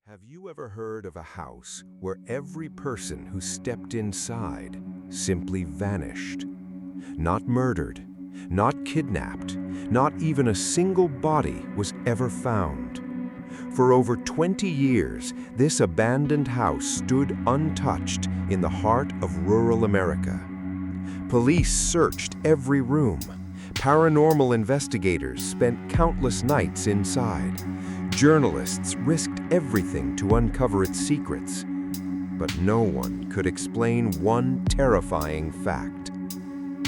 Have you ever heard of a house where every person who stepped inside simply vanished? Not murdered, not kidnapped, not even a single body was ever found. For over 20 years, this abandoned house stood untouched in the heart of rural America. Police searched every room. Paranormal investigators spent countless nights inside. Journalists risked everything to uncover its secrets, but no one could explain one terrifying fact.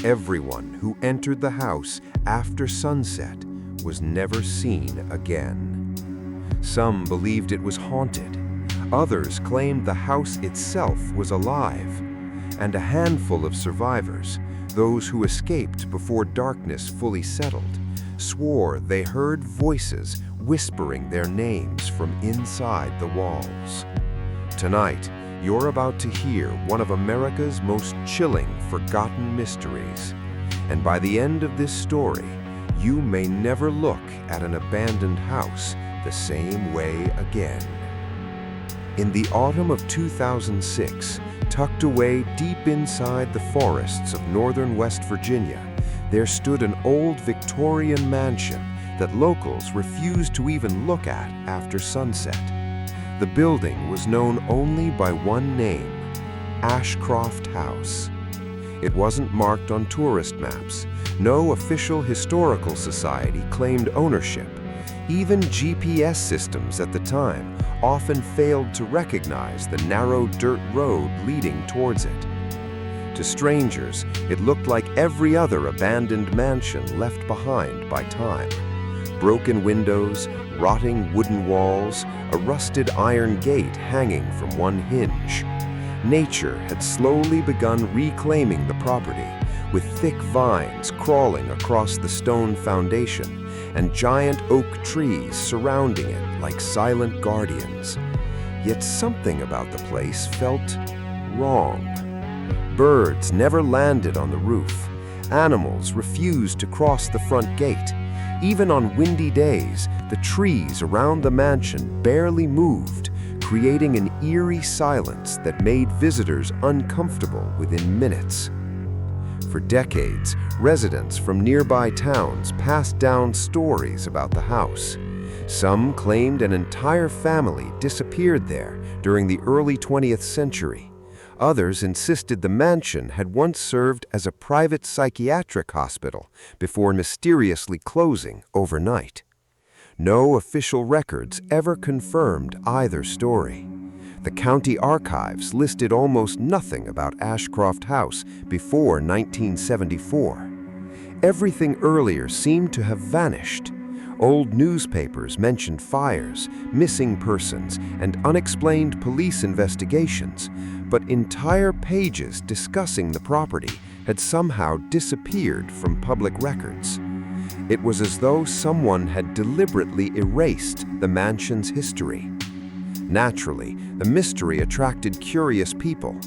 Everyone who entered the house after sunset was never seen again. Some believed it was haunted. Others claimed the house itself was alive. And a handful of survivors, those who escaped before darkness fully settled, swore they heard voices whispering their names from inside the walls. Tonight, you're about to hear one of America's most chilling, forgotten mysteries. And by the end of this story, you may never look at an abandoned house the same way again. In the autumn of 2006, tucked away deep inside the forests of northern West Virginia, there stood an old Victorian mansion that locals refused to even look at after sunset. The building was known only by one name, Ashcroft House. It wasn't marked on tourist maps. No official historical society claimed ownership. Even GPS systems at the time often failed to recognize the narrow dirt road leading towards it. To strangers, it looked like every other abandoned mansion left behind by time. Broken windows, rotting wooden walls, a rusted iron gate hanging from one hinge. Nature had slowly begun reclaiming the property, with thick vines crawling across the stone foundation and giant oak trees surrounding it like silent guardians. Yet something about the place felt wrong. Birds never landed on the roof. Animals refused to cross the front gate. Even on windy days, the trees around the mansion barely moved, creating an eerie silence that made visitors uncomfortable within minutes. For decades, residents from nearby towns passed down stories about the house. Some claimed an entire family disappeared there during the early 20th century. Others insisted the mansion had once served as a private psychiatric hospital before mysteriously closing overnight. No official records ever confirmed either story. The county archives listed almost nothing about Ashcroft House before 1974. Everything earlier seemed to have vanished. Old newspapers mentioned fires, missing persons, and unexplained police investigations, but entire pages discussing the property had somehow disappeared from public records. It was as though someone had deliberately erased the mansion's history. Naturally, the mystery attracted curious people.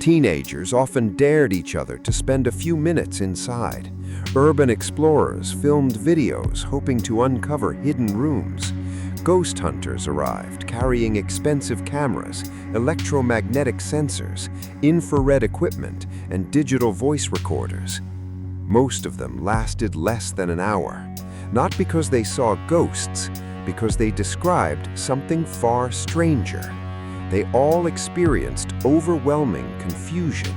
Teenagers often dared each other to spend a few minutes inside. Urban explorers filmed videos hoping to uncover hidden rooms. Ghost hunters arrived carrying expensive cameras, electromagnetic sensors, infrared equipment, and digital voice recorders. Most of them lasted less than an hour, not because they saw ghosts, because they described something far stranger. They all experienced overwhelming confusion.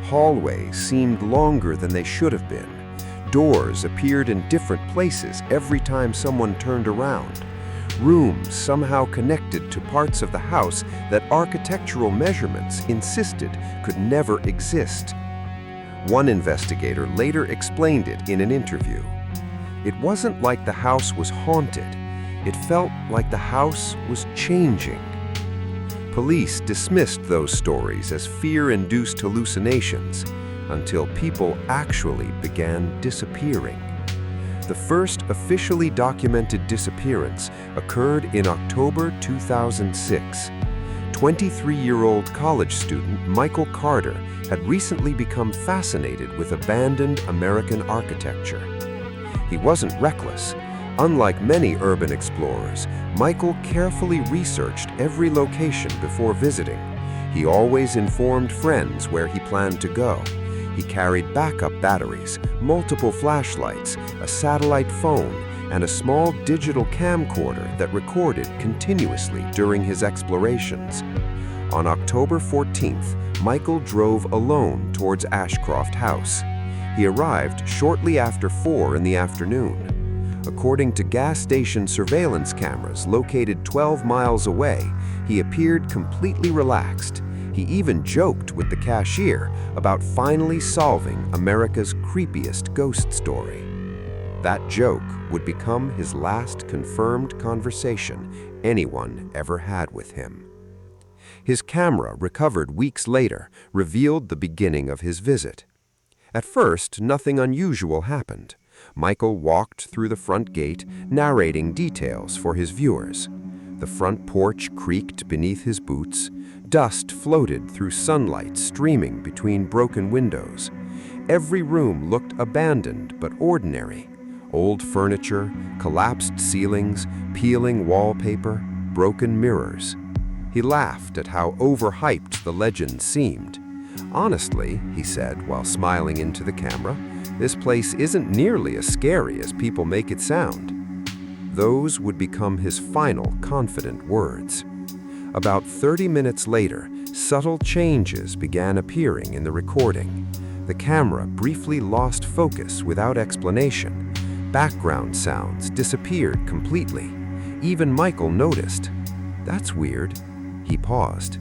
Hallways seemed longer than they should have been. Doors appeared in different places every time someone turned around. Rooms somehow connected to parts of the house that architectural measurements insisted could never exist. One investigator later explained it in an interview. It wasn't like the house was haunted. It felt like the house was changing. Police dismissed those stories as fear-induced hallucinations until people actually began disappearing. The first officially documented disappearance occurred in October 2006. 23-year-old college student Michael Carter had recently become fascinated with abandoned American architecture. He wasn't reckless. Unlike many urban explorers, Michael carefully researched every location before visiting. He always informed friends where he planned to go. He carried backup batteries, multiple flashlights, a satellite phone, and a small digital camcorder that recorded continuously during his explorations. On October 14th, Michael drove alone towards Ashcroft House. He arrived shortly after 4 in the afternoon. According to gas station surveillance cameras located 12 miles away, he appeared completely relaxed. He even joked with the cashier about finally solving America's creepiest ghost story. That joke would become his last confirmed conversation anyone ever had with him. His camera, recovered weeks later, revealed the beginning of his visit. At first, nothing unusual happened. Michael walked through the front gate, narrating details for his viewers. The front porch creaked beneath his boots. Dust floated through sunlight streaming between broken windows. Every room looked abandoned but ordinary. Old furniture, collapsed ceilings, peeling wallpaper, broken mirrors. He laughed at how overhyped the legend seemed. "Honestly," he said while smiling into the camera, "this place isn't nearly as scary as people make it sound." Those would become his final confident words. About 30 minutes later, subtle changes began appearing in the recording. The camera briefly lost focus without explanation. Background sounds disappeared completely. Even Michael noticed. "That's weird." He paused.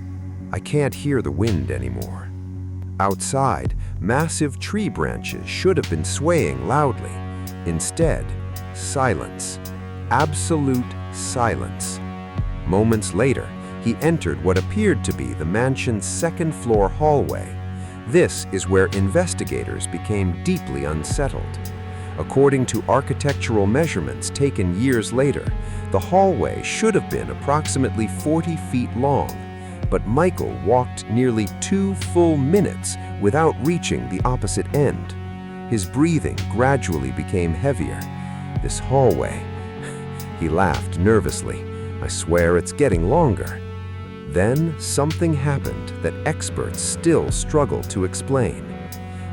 "I can't hear the wind anymore." Outside, massive tree branches should have been swaying loudly. Instead, silence. Absolute silence. Moments later, he entered what appeared to be the mansion's second-floor hallway. This is where investigators became deeply unsettled. According to architectural measurements taken years later, the hallway should have been approximately 40 feet long, but Michael walked nearly 2 full minutes without reaching the opposite end. His breathing gradually became heavier. "This hallway," he laughed nervously, "I swear it's getting longer." Then something happened that experts still struggle to explain.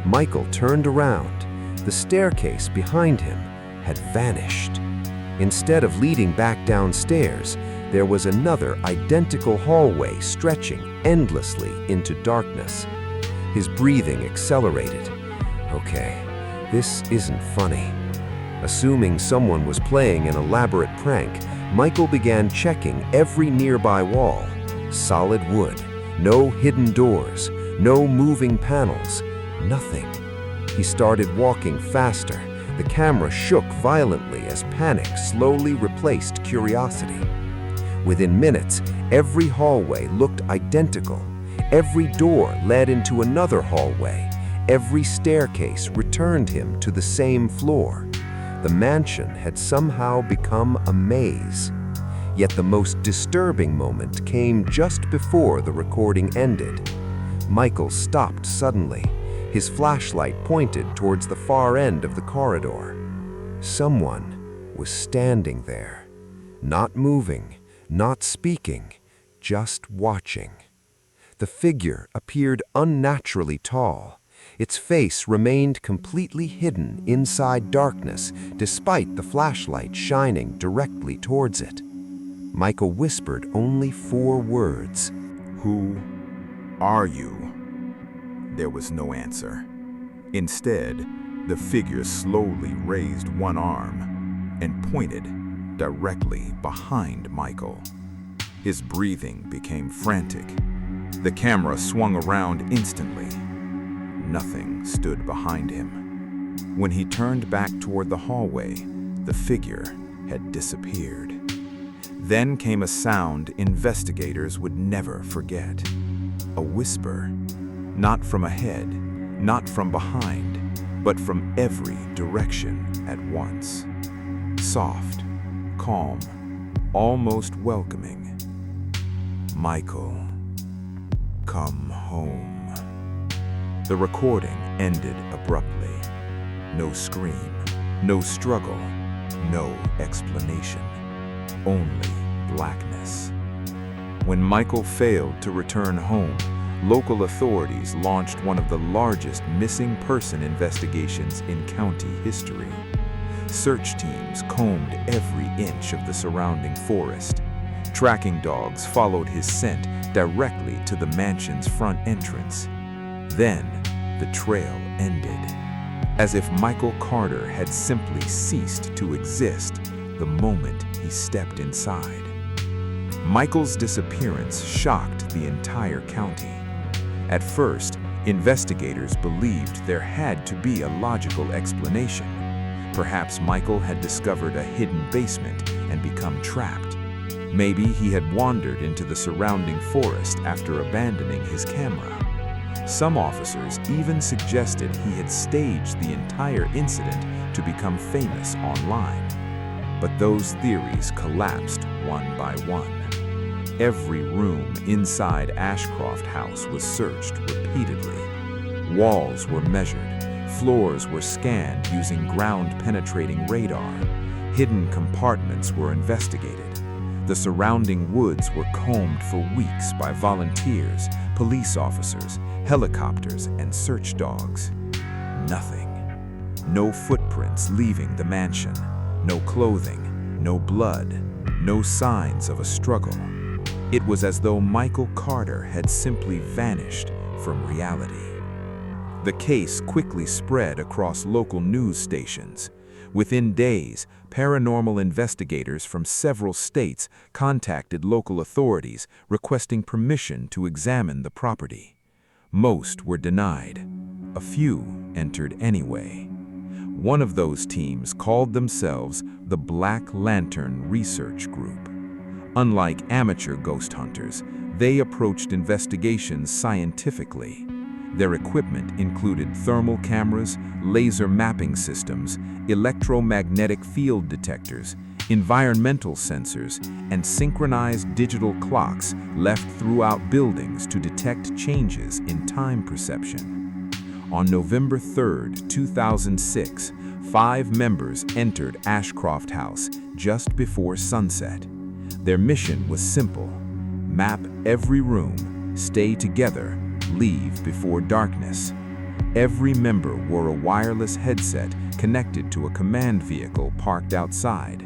Michael turned around. The staircase behind him had vanished. Instead of leading back downstairs, there was another identical hallway stretching endlessly into darkness. His breathing accelerated. "Okay, this isn't funny." Assuming someone was playing an elaborate prank, Michael began checking every nearby wall. Solid wood, no hidden doors, no moving panels, nothing. He started walking faster. The camera shook violently as panic slowly replaced curiosity. Within minutes, every hallway looked identical. Every door led into another hallway. Every staircase returned him to the same floor. The mansion had somehow become a maze. Yet the most disturbing moment came just before the recording ended. Michael stopped suddenly. His flashlight pointed towards the far end of the corridor. Someone was standing there, not moving, not speaking, just watching. The figure appeared unnaturally tall. Its face remained completely hidden inside darkness, despite the flashlight shining directly towards it. Michael whispered only 4 words. "Who are you?" There was no answer. Instead, the figure slowly raised one arm and pointed directly behind Michael. His breathing became frantic. The camera swung around instantly. Nothing stood behind him. When he turned back toward the hallway, the figure had disappeared. Then came a sound investigators would never forget. A whisper, not from ahead, not from behind, but from every direction at once. Soft, calm, almost welcoming. "Michael, come home." The recording ended abruptly. No scream, no struggle, No explanation. Only blackness. When Michael failed to return home, local authorities launched one of the largest missing person investigations in county history. Search teams combed every inch of the surrounding forest. Tracking dogs followed his scent directly to the mansion's front entrance. Then, the trail ended. As if Michael Carter had simply ceased to exist the moment he stepped inside. Michael's disappearance shocked the entire county. At first, investigators believed there had to be a logical explanation. Perhaps Michael had discovered a hidden basement and become trapped. Maybe he had wandered into the surrounding forest after abandoning his camera. Some officers even suggested he had staged the entire incident to become famous online. But those theories collapsed one by one. Every room inside Ashcroft House was searched repeatedly. Walls were measured, floors were scanned using ground-penetrating radar. Hidden compartments were investigated. The surrounding woods were combed for weeks by volunteers, police officers, helicopters, and search dogs. Nothing. No footprints leaving the mansion. No clothing, no blood, no signs of a struggle. It was as though Michael Carter had simply vanished from reality. The case quickly spread across local news stations. Within days, paranormal investigators from several states contacted local authorities requesting permission to examine the property. Most were denied. A few entered anyway. One of those teams called themselves the Black Lantern Research Group. Unlike amateur ghost hunters, they approached investigations scientifically. Their equipment included thermal cameras, laser mapping systems, electromagnetic field detectors, environmental sensors, and synchronized digital clocks left throughout buildings to detect changes in time perception. On November 3, 2006, 5 members entered Ashcroft House just before sunset. Their mission was simple: map every room, stay together, leave before darkness. Every member wore a wireless headset connected to a command vehicle parked outside.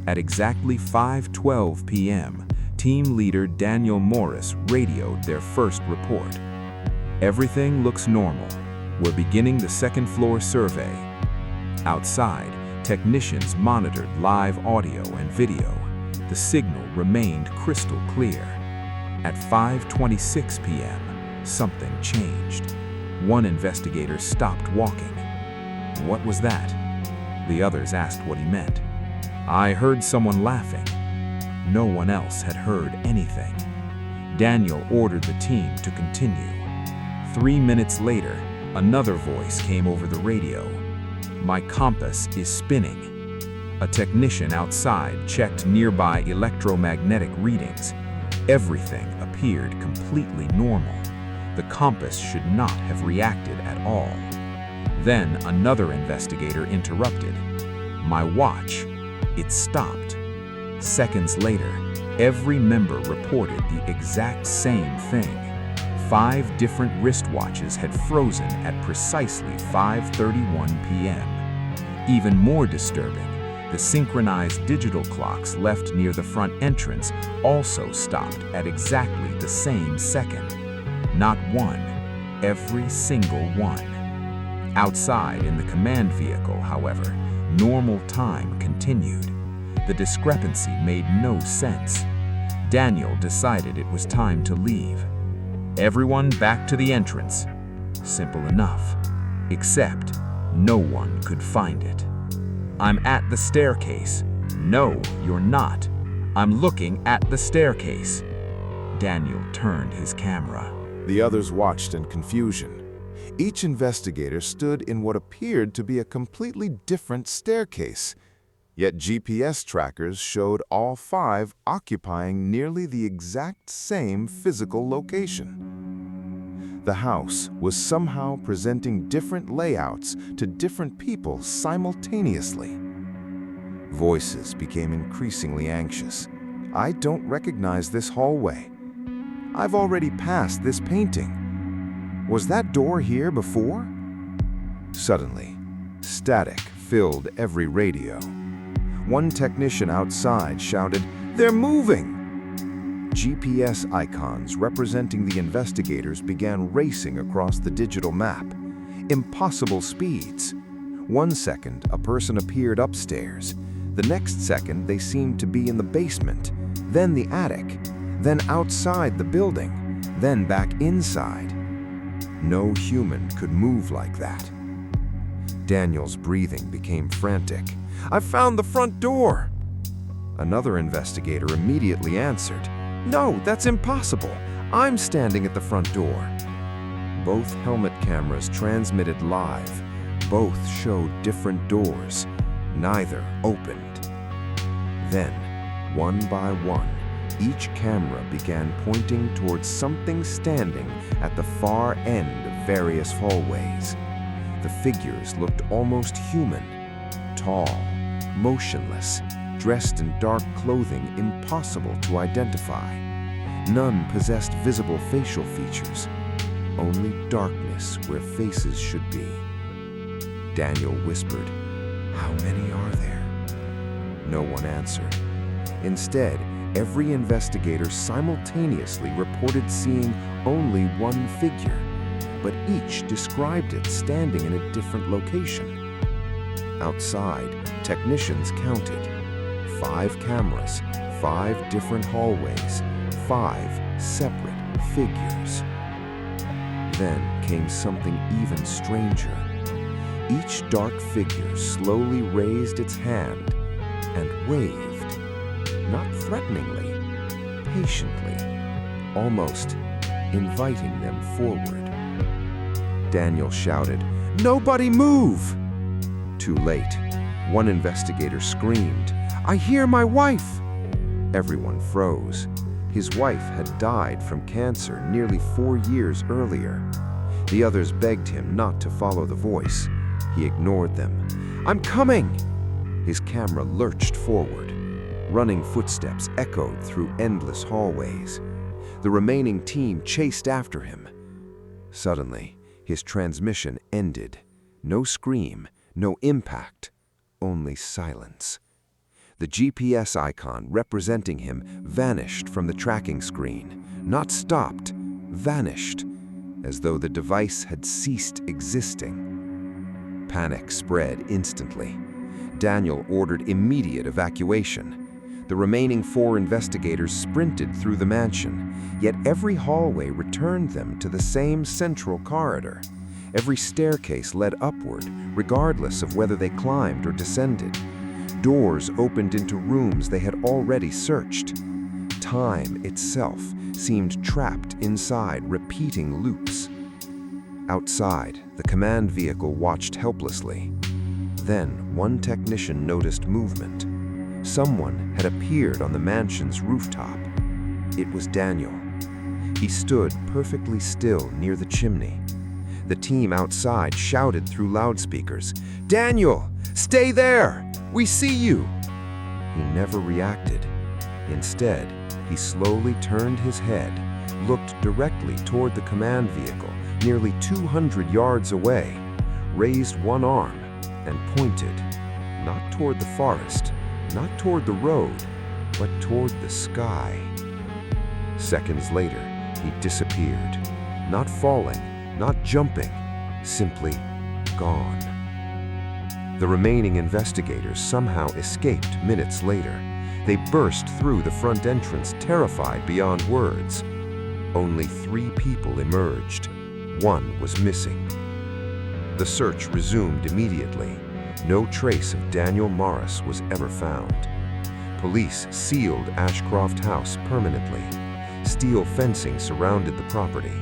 At exactly 5:12 p.m., team leader Daniel Morris radioed their first report. "Everything looks normal. We're beginning the second-floor survey." Outside, technicians monitored live audio and video. The signal remained crystal clear. At 5:26 p.m., something changed. One investigator stopped walking. "What was that?" The others asked what he meant. "I heard someone laughing." No one else had heard anything. Daniel ordered the team to continue. 3 minutes later, another voice came over the radio. "My compass is spinning." A technician outside checked nearby electromagnetic readings. Everything appeared completely normal. The compass should not have reacted at all. Then another investigator interrupted. "My watch, it stopped." Seconds later, every member reported the exact same thing. 5 different wristwatches had frozen at precisely 5:31 p.m. Even more disturbing, the synchronized digital clocks left near the front entrance also stopped at exactly the same second. Not one, every single one. Outside in the command vehicle, however, normal time continued. The discrepancy made no sense. Daniel decided it was time to leave. "Everyone back to the entrance." Simple enough. Except no one could find it. "I'm at the staircase." "No, you're not." "I'm looking at the staircase." Daniel turned his camera. The others watched in confusion. Each investigator stood in what appeared to be a completely different staircase. Yet GPS trackers showed all 5 occupying nearly the exact same physical location. The house was somehow presenting different layouts to different people simultaneously. Voices became increasingly anxious. "I don't recognize this hallway. I've already passed this painting. Was that door here before?" Suddenly, static filled every radio. One technician outside shouted, "They're moving!" GPS icons representing the investigators began racing across the digital map. Impossible speeds. 1 second, a person appeared upstairs. The next second, they seemed to be in the basement, then the attic, then outside the building, then back inside. No human could move like that. Daniel's breathing became frantic. "I found the front door!" Another investigator immediately answered, "No, that's impossible. I'm standing at the front door." Both helmet cameras transmitted live. Both showed different doors. Neither opened. Then, one by one, each camera began pointing towards something standing at the far end of various hallways. The figures looked almost human, tall, motionless, dressed in dark clothing impossible to identify. None possessed visible facial features, only darkness where faces should be. Daniel whispered, "How many are there?" No one answered. Instead, every investigator simultaneously reported seeing only one figure, but each described it standing in a different location. Outside, technicians counted. 5 cameras, 5 different hallways, 5 separate figures. Then came something even stranger. Each dark figure slowly raised its hand and waved, not threateningly, patiently, almost inviting them forward. Daniel shouted, "Nobody move!" Too late. One investigator screamed, "I hear my wife!" Everyone froze. His wife had died from cancer nearly 4 years earlier. The others begged him not to follow the voice. He ignored them. "I'm coming!" His camera lurched forward. Running footsteps echoed through endless hallways. The remaining team chased after him. Suddenly, his transmission ended. No scream, no impact, only silence. The GPS icon representing him vanished from the tracking screen, not stopped, vanished, as though the device had ceased existing. Panic spread instantly. Daniel ordered immediate evacuation. The remaining 4 investigators sprinted through the mansion, yet every hallway returned them to the same central corridor. Every staircase led upward, regardless of whether they climbed or descended. Doors opened into rooms they had already searched. Time itself seemed trapped inside repeating loops. Outside, the command vehicle watched helplessly. Then, one technician noticed movement. Someone had appeared on the mansion's rooftop. It was Daniel. He stood perfectly still near the chimney. The team outside shouted through loudspeakers, "Daniel, stay there! We see you!" He never reacted. Instead, he slowly turned his head, looked directly toward the command vehicle, nearly 200 yards away, raised one arm, and pointed, not toward the forest, not toward the road, but toward the sky. Seconds later, he disappeared, not falling, not jumping, simply gone. The remaining investigators somehow escaped minutes later. They burst through the front entrance, terrified beyond words. Only 3 people emerged. 1 was missing. The search resumed immediately. No trace of Daniel Morris was ever found. Police sealed Ashcroft House permanently. Steel fencing surrounded the property.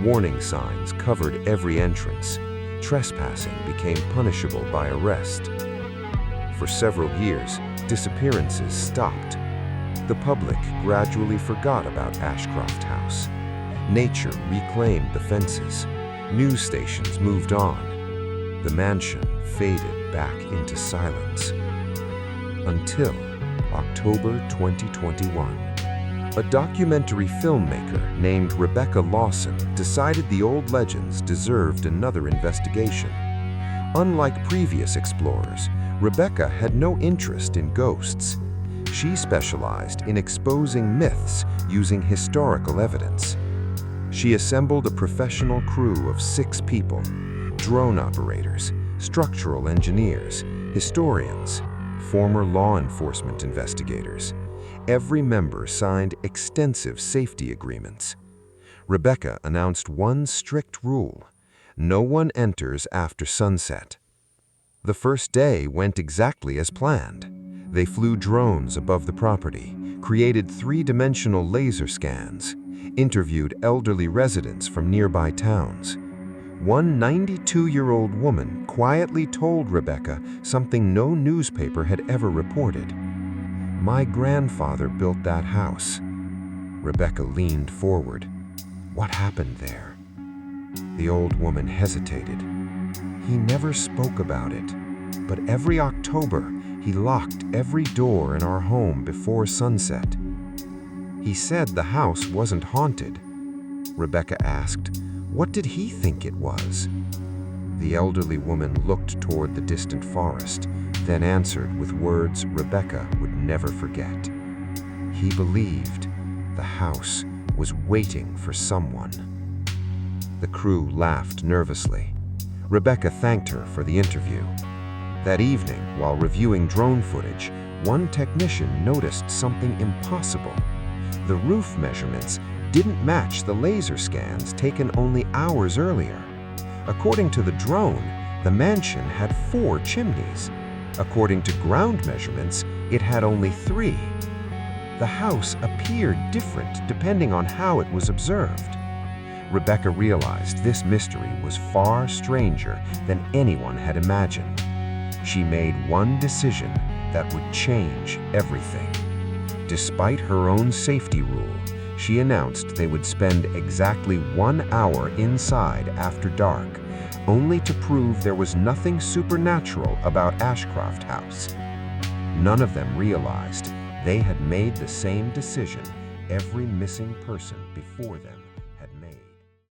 Warning signs covered every entrance. Trespassing became punishable by arrest. For several years, disappearances stopped. The public gradually forgot about Ashcroft House. Nature reclaimed the fences. News stations moved on. The mansion faded back into silence. Until October 2021. A documentary filmmaker named Rebecca Lawson decided the old legends deserved another investigation. Unlike previous explorers, Rebecca had no interest in ghosts. She specialized in exposing myths using historical evidence. She assembled a professional crew of 6 people: drone operators, structural engineers, historians, former law enforcement investigators. Every member signed extensive safety agreements. Rebecca announced one strict rule: no one enters after sunset. The first day went exactly as planned. They flew drones above the property, created 3-dimensional laser scans, interviewed elderly residents from nearby towns. One 92-year-old woman quietly told Rebecca something no newspaper had ever reported. "My grandfather built that house." Rebecca leaned forward. "What happened there?" The old woman hesitated. "He never spoke about it, but every October he locked every door in our home before sunset." "He said the house wasn't haunted." Rebecca asked, "What did he think it was?" The elderly woman looked toward the distant forest, then answered with words Rebecca would never forget. "He believed the house was waiting for someone." The crew laughed nervously. Rebecca thanked her for the interview. That evening, while reviewing drone footage, one technician noticed something impossible. The roof measurements didn't match the laser scans taken only hours earlier. According to the drone, the mansion had 4 chimneys. According to ground measurements, it had only 3. The house appeared different depending on how it was observed. Rebecca realized this mystery was far stranger than anyone had imagined. She made one decision that would change everything. Despite her own safety rule, she announced they would spend exactly 1 hour inside after dark, only to prove there was nothing supernatural about Ashcroft House. None of them realized they had made the same decision every missing person before them.